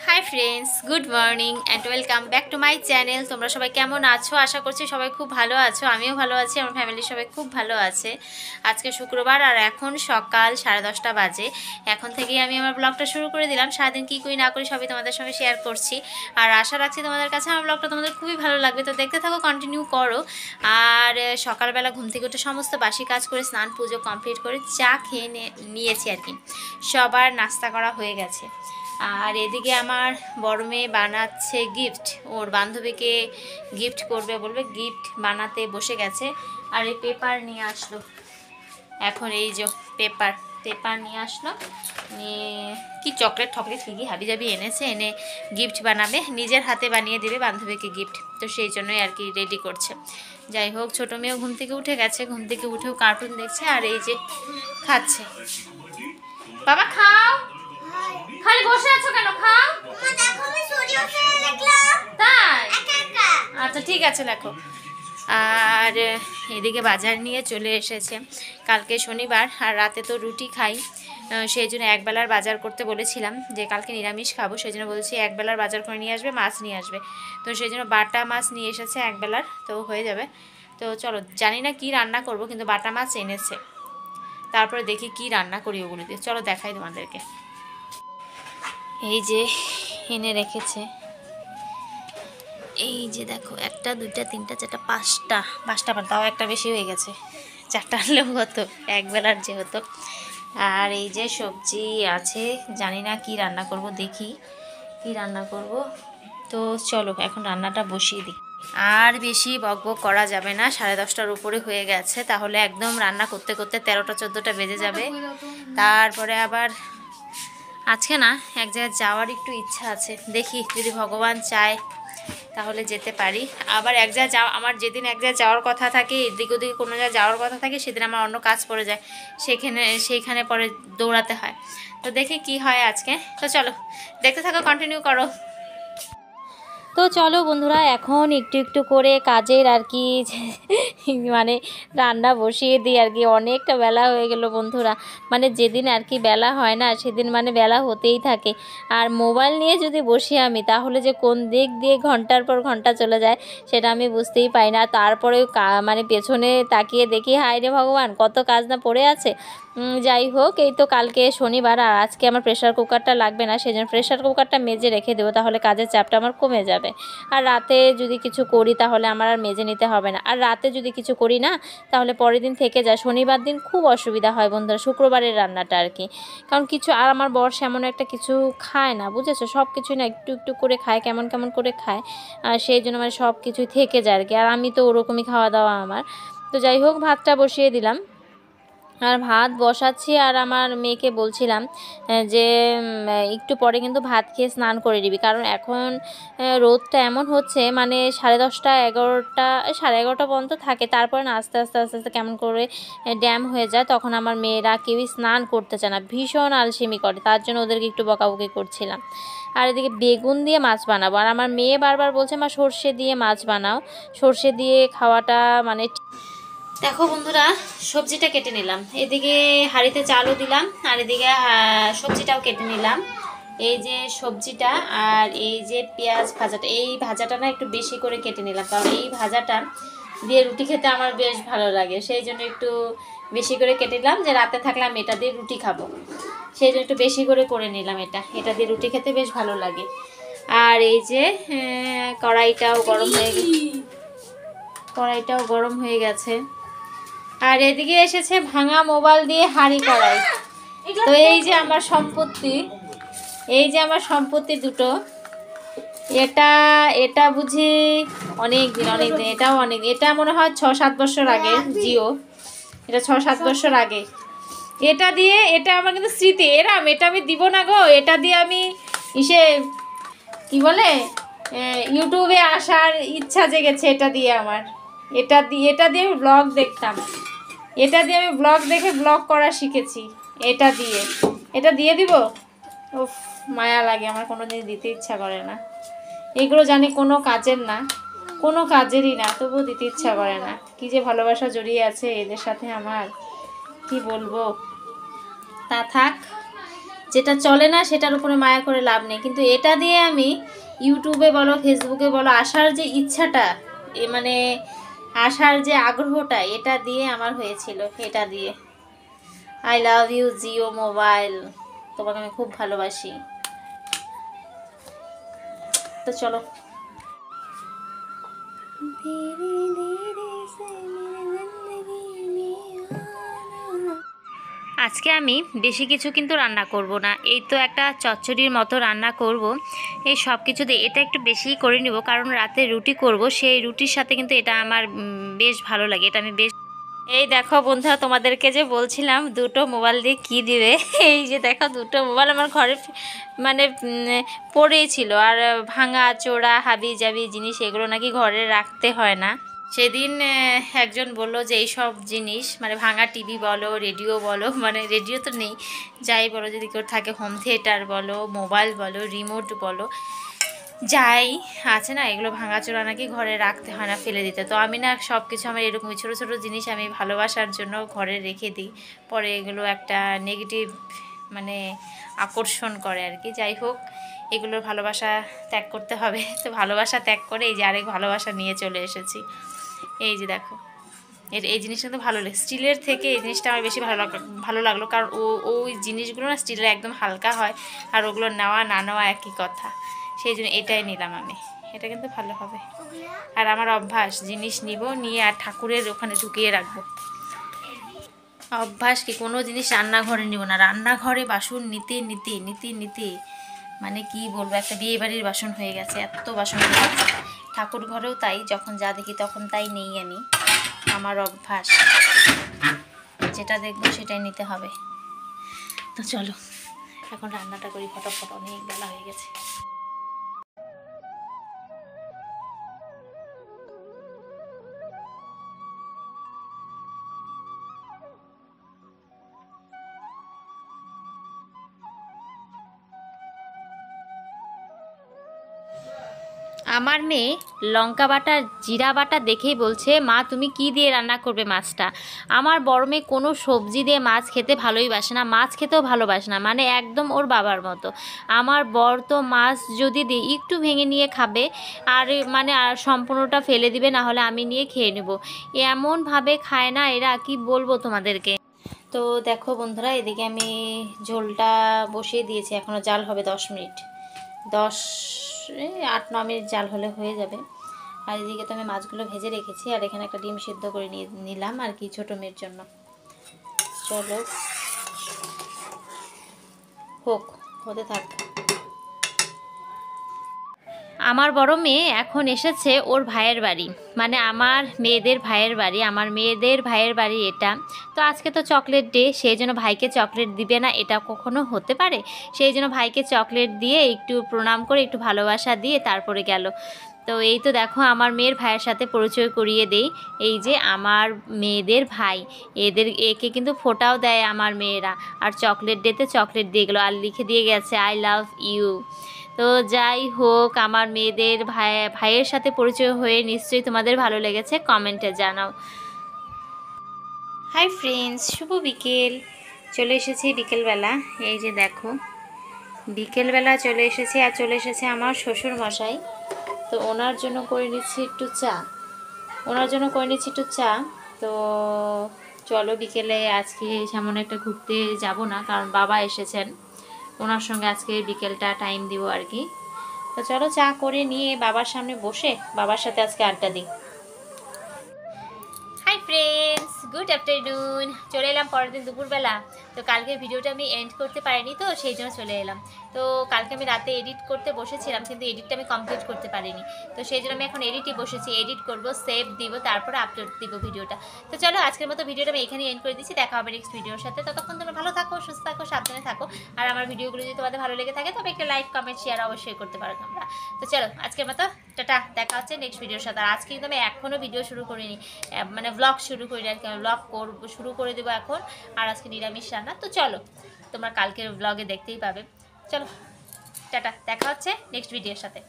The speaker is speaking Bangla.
Hi friends, good morning and welcome back to my channel. তোমরা সবাই কেমন আছো? আশা করছি সবাই খুব ভালো আছো। আমিও ভালো আছি, আমার ফ্যামিলির সবাই খুব ভালো আছে। আজকে শুক্রবার আর এখন সকাল 10:30 বাজে। এখন থেকেই আমি আমার ব্লগটা শুরু করে দিলাম। সারাদিন কী করি না করি সবই তোমাদের সঙ্গে শেয়ার করছি। আর আশা রাখছি তোমাদের কাছে আমার ব্লগটা তোমাদের খুবই ভালো লাগবে। তো দেখতে থাকো, কন্টিনিউ করো। আর সকালবেলা ঘুম থেকে উঠে সমস্ত বাসি কাজ করে স্নান পুজো কমপ্লিট করে চা খেয়ে নিয়েছি আর কি। সবার নাস্তা করা হয়ে গেছে। আর এদিকে আমার বড় মেয়ে বানাচ্ছে গিফট, ওর বান্ধবীকে গিফট করবে বলবে, গিফট বানাতে বসে গেছে। আর এই পেপার নিয়ে আসলো, এখন এই যে পেপার নিয়ে আসলো, নিয়ে কি চকলেট ঠকলেট কী হাবিজাবি এনেছে, এনে গিফট বানাবে, নিজের হাতে বানিয়ে দেবে বান্ধবীকে গিফট। তো সেই জন্যই আর কি রেডি করছে। যাই হোক, ছোটো মেয়েও ঘুম থেকে উঠে গেছে, ঘুম থেকে উঠেও কার্টুন দেখছে আর এই যে খাচ্ছে। বাবা খাও, খালি বসে আছো কেন? খাও। তাই? আচ্ছা ঠিক আছে, লেখো। আর এদিকে বাজার নিয়ে চলে এসেছে। কালকে শনিবার আর রাতে তো রুটি খাই, সেই জন্য একবেলার বাজার করতে বলেছিলাম, যে কালকে নিরামিষ খাবো, সেই জন্য বলেছি একবেলার বাজার করে নিয়ে আসবে, মাছ নিয়ে আসবে। তো সেই জন্য বাটা মাছ নিয়ে এসেছে একবেলার, তো হয়ে যাবে। তো চলো, জানি না কি রান্না করব, কিন্তু বাটা মাছ এনেছে। তারপরে দেখি কি রান্না করি ওগুলো দিয়ে, চলো দেখাই তোমাদেরকে। এই যে এনে রেখেছে, এই যে দেখো, 1 2 3 4 5টা তাও একটা বেশি হয়ে গেছে, 4টা আনলেও হতো, একবেলার যেহেতু। আর এই যে সবজি আছে, জানি না কি রান্না করব, দেখি কি রান্না করব। তো চলো এখন রান্নাটা বসিয়ে দিই। আর বেশি বকবক করা যাবে না, 10:30টার উপরে হয়ে গেছে, তাহলে একদম রান্না করতে করতে 13টা 14টা বেজে যাবে। তারপরে আবার আজকে না এক জায়গায় যাওয়ার একটু ইচ্ছা আছে, দেখি যদি ভগবান চায় তাহলে যেতে পারি। আবার এক জায়গায় আমার যেদিন এক জায়গায় যাওয়ার কথা থাকে, এদিক ওদিকে কোনো জায়গায় যাওয়ার কথা থাকে, সেদিন আমার অন্য কাজ পড়ে যায়, সেইখানে পরে দৌড়াতে হয়। তো দেখি কি হয় আজকে। তো চলো দেখতে থাকো, কন্টিনিউ করো। তো চলো বন্ধুরা, এখন একটু একটু করে কাজের আর কি মানে রান্না বসিয়ে দিই আর কি। অনেকটা বেলা হয়ে গেল বন্ধুরা, মানে যেদিন আর কি বেলা হয় না সেদিন মানে বেলা হতেই থাকে। আর মোবাইল নিয়ে যদি বসি আমি, তাহলে যে কোন দিক দিয়ে ঘন্টার পর ঘন্টা চলে যায় সেটা আমি বুঝতেই পাই না। তারপরেও মানে পেছনে তাকিয়ে দেখি, হায় রে ভগবান, কত কাজ না পড়ে আছে। যাই হোক, এই তো কালকে শনিবার আর আজকে আমার প্রেশার কুকারটা লাগবে না, সেজন্য প্রেশার কুকারটা মেজে রেখে দেবো, তাহলে কাজের চাপটা আমার কমে যাবে। আর রাতে যদি কিছু করি তাহলে আমার আর মেজে নিতে হবে না। আর রাতে যদি কিছু করি না তাহলে পরের দিন থেকে যায়, শনিবার দিন খুব অসুবিধা হয় বন্ধুরা, শুক্রবারের রান্নাটা আর কি। কারণ কিছু, আর আমার বর এমন একটা কিছু খায় না, বুঝেছো, সব কিছুই না একটু একটু করে খায়, কেমন কেমন করে খায়। আর সেই জন্য মানে সব কিছুই থেকে যায় আর কি। আর আমি তো ওরকমই খাওয়া দাওয়া আমার। তো যাই হোক, ভাতটা বসিয়ে দিলাম, আর ভাত বসাচ্ছি। আর আমার মেয়েকে বলছিলাম যে একটু পরে কিন্তু ভাত খেয়ে স্নান করে নিবি, কারণ এখন রোদটা এমন হচ্ছে, মানে 10:30 11টা 11:30 পর্যন্ত থাকে, তারপরে না আস্তে আস্তে আস্তে আস্তে কেমন করে ড্যাম হয়ে যায়, তখন আমার মেয়েরা কেউই স্নান করতে চায় না, ভীষণ আলসেমি করে। তার জন্য ওদেরকে একটু বকাবকি করছিলাম। আর এদিকে বেগুন দিয়ে মাছ বানাবো, আর আমার মেয়ে বারবার বলছে মা সর্ষে দিয়ে মাছ বানাও, সর্ষে দিয়ে খাওয়াটা মানে। দেখো বন্ধুরা, সবজিটা কেটে নিলাম, এদিকে হাঁড়িতে চালও দিলাম, আর এদিকে সবজিটাও কেটে নিলাম। এই যে সবজিটা আর এই যে পেঁয়াজ ভাজাটা, এই ভাজাটা না একটু বেশি করে কেটে নিলাম, কারণ এই ভাজাটা দিয়ে রুটি খেতে আমার বেশ ভালো লাগে, সেই জন্য একটু বেশি করে কেটে নিলাম, যে রাতে থাকলে আমি এটা দিয়ে রুটি খাবো, সেই জন্য একটু বেশি করে নিলাম। এটা দিয়ে রুটি খেতে বেশ ভালো লাগে। আর এই যে কড়াইটাও গরম হয়ে গেছে। আর এদিকে এসেছে ভাঙা মোবাইল দিয়ে হাঁড়ি কড়াই। তো এই যে আমার সম্পত্তি দুটো, এটা বুঝি অনেক দিন, এটাও অনেক, এটা মনে হয় 6-7 বছর আগে জিও, এটা 6-7 বছর আগে। এটা আমার কিন্তু স্মৃতি, এটা আমি দিব না গো, এটা দিয়ে আমি কি বলে ইউটিউবে আসার ইচ্ছা জেগেছে, এটা দিয়ে আমার, এটা দিয়ে আমি ব্লগ দেখতাম, এটা দিয়ে আমি ব্লগ দেখে ব্লগ করা শিখেছি। এটা দিয়ে দিব, উফ মায়া লাগে আমার, কোনো দিন দিতে ইচ্ছা করে না। এগুলো জানি কোনো কাজেরই না, তবুও দিতে ইচ্ছা করে না। কি যে ভালোবাসা জড়িয়ে আছে এদের সাথে আমার, কি বলবো। তা থাক, যেটা চলে না সেটার উপরে মায়া করে লাভ নেই। কিন্তু এটা দিয়ে আমি ইউটিউবে বলো ফেসবুকে বলো আসার যে ইচ্ছাটা, মানে আসার যে আগ্রহটা, এটা দিয়ে আমার হয়েছিল। এটা দিয়ে I love you Jio mobile, তোমাকে আমি খুব ভালোবাসি। তো চলো, আজকে আমি বেশি কিছু কিন্তু রান্না করব না, এই তো একটা চচ্চড়ির মতো রান্না করব। এই সব কিছু দিয়ে এটা একটু বেশিই করে নিব, কারণ রাতে রুটি করব, সেই রুটির সাথে কিন্তু এটা আমার বেশ ভালো লাগে। এটা আমি বেশ, এই দেখো বন্ধুরা, তোমাদেরকে যে বলছিলাম দুটো মোবাইল দিয়ে কি দিবে, এই যে দেখো দুটো মোবাইল আমার ঘরে মানে পড়েই ছিল। আর ভাঙা চোরা হাবি জাবি জিনিস এগুলো নাকি ঘরে রাখতে হয় না। সেদিন একজন বলল যে এই সব জিনিস মানে ভাঙা টিভি বলো, রেডিও বলো, মানে রেডিও তো নেই, যাই বলো, যদি কেউ থাকে হোম থিয়েটার বলো, মোবাইল বলো, রিমোট বলো, যাই আছে না, এগুলো ভাঙাচোরা নাকি ঘরে রাখতে হয় না, ফেলে দিতে। তো আমি না সব কিছু আমার এরকম ছোটো ছোটো জিনিস আমি ভালোবাসার জন্য ঘরে রেখে দিই, পরে এগুলো একটা নেগেটিভ মানে আকর্ষণ করে আর কি। যাই হোক, এগুলোর ভালোবাসা ত্যাগ করতে হবে। তো ভালোবাসা ত্যাগ করে এই যে আরেক ভালোবাসা নিয়ে চলে এসেছি। এই যে দেখো, এই জিনিসটা তো ভালো লাগে, স্টিলের থেকে এই জিনিসটা আমার বেশি ভালো লাগলো, কারণ ওই জিনিসগুলো না স্টিলের একদম হালকা হয়, আর ওগুলো নেওয়া না নেওয়া একই কথা, সেই জন্য এটাই নিলাম আমি। এটা কিন্তু ভালো হবে। আর আমার অভ্যাস, জিনিস নিব, নিয়ে আর ঠাকুরের ওখানে ঢুকিয়ে রাখবো। অভ্যাস কি, কোনো জিনিস রান্নাঘরে নিব না, রান্নাঘরে বাসন নিতে নিতে নিতে নিতে মানে কি বলবো, একটা বিয়ে বাড়ির বাসন হয়ে গেছে, এত বাসন হয়ে গেছে। ঠাকুর ঘরেও তাই, যখন যা দেখি তখন তাই নেই আমি। আমার অভ্যাস, যেটা দেখবো সেটাই নিতে হবে। তো চলো এখন রান্নাটা করি ফটাফট, অনেক বেলা হয়ে গেছে। আমার মেয়ে লঙ্কা বাটা জিরা বাটা দেখেই বলছে, মা তুমি কি দিয়ে রান্না করবে মাছটা। আমার বড় মেয়ে কোনো সবজি দিয়ে মাছ খেতে ভালোই বাসে না, মাছ খেতেও ভালোবাসে না, মানে একদম ওর বাবার মতো। আমার বর তো মাছ যদি দিই একটু ভেঙে নিয়ে খাবে, আর মানে আর সম্পূর্ণটা ফেলে দিবে, না হলে আমি নিয়ে খেয়ে নেব। এমনভাবে খায় না এরা, কি বলবো তোমাদেরকে। তো দেখো বন্ধুরা, এদিকে আমি ঝোলটা বসিয়ে দিয়েছি, এখনও জাল হবে 10 মিনিট, 8-9 মিনিট জাল হলে হয়ে যাবে। আর এদিকে তো আমি মাছগুলো ভেজে রেখেছি, আর এখানে একটা ডিম সিদ্ধ করে নিলাম আর কি, ছোটো মেয়ের জন্য। চলো হোক, হতে থাক। আমার বড় মেয়ে এখন এসেছে ওর ভাইয়ের বাড়ি, মানে আমার মেয়েদের ভাইয়ের বাড়ি, আমার মেয়েদের ভাইয়ের বাড়ি এটা। তো আজকে তো চকলেট ডে, সেই জন্য ভাইকে চকলেট দিবে না এটা কখনো হতে পারে। সেই জন্য ভাইকে চকলেট দিয়ে একটু প্রণাম করে একটু ভালোবাসা দিয়ে তারপরে গেল। তো এই তো দেখো, আমার মেয়ের ভাইয়ের সাথে পরিচয় করিয়ে দেই। এই যে আমার মেয়েদের ভাই, একে কিন্তু ফোঁটাও দেয় আমার মেয়েরা, আর চকলেট ডেতে চকলেট দিয়ে গেলো, আর লিখে দিয়ে গেছে আই লাভ ইউ। তো যাই হোক, আমার মেয়েদের ভাইয়ের সাথে পরিচয় হয়ে নিশ্চয়ই তোমাদের ভালো লেগেছে, কমেন্টে জানাও। হাই ফ্রেন্ডস, শুভ বিকেল। চলে এসেছি বিকেলবেলা, এই যে দেখো বিকেলবেলা চলে এসেছি, আর চলে এসেছে আমার শ্বশুর মশাই। তো ওনার জন্য করে নিচ্ছি একটু চা, তো চলো বিকেলে আজকে সেমন একটা ঘুরতে যাব না, কারণ বাবা এসেছেন, ওনার সঙ্গে আজকে বিকেলটা টাইম দিব আর কি। তো চলো চা করে নিয়ে বাবার সামনে বসে বাবার সাথে আজকে আড্ডা দিই। Hi friends, good afternoon. চলে এলাম পরের দিন দুপুরবেলা। তো কালকের ভিডিওটা আমি এন্ড করতে পারিনি, তো সেই জন্য চলে এলাম। তো কালকে আমি রাতে এডিট করতে বসেছিলাম, কিন্তু এডিটটা আমি কমপ্লিট করতে পারিনি। তো সেই জন্য আমি এখন এডিটই বসেছি, এডিট করব, সেভ দিব, তারপরে আপলোড দিব ভিডিওটা। তো চলো আজকের মতো ভিডিওটা আমি এখানেই এন্ড করে দিচ্ছি, দেখা হবে নেক্সট ভিডিওর সাথে। ততক্ষণ তোমরা ভালো থাকো, সুস্থ থাকো, সাবধানে থাকো। আর আমার ভিডিওগুলো যদি তোমাদের ভালো লেগে থাকে তবে একটা লাইক কমেন্ট শেয়ার অবশ্যই করতে পারো তোমরা। তো চলো আজকের মতো টাটা, দেখা হচ্ছে নেক্সট ভিডিওর সাথে। আর আজকে কিন্তু আমি এখনও ভিডিও শুরু করিনি, মানে ব্লগ শুরু করিনি আর কি, আমি ব্লগ শুরু করে দেবো এখন। আর আজকে নিরামিষ রান্না। তো চলো তোমরা কালকের ব্লগে দেখতেই পাবে। চলো টাটা, দেখা হচ্ছে নেক্সট ভিডিওর সাথে।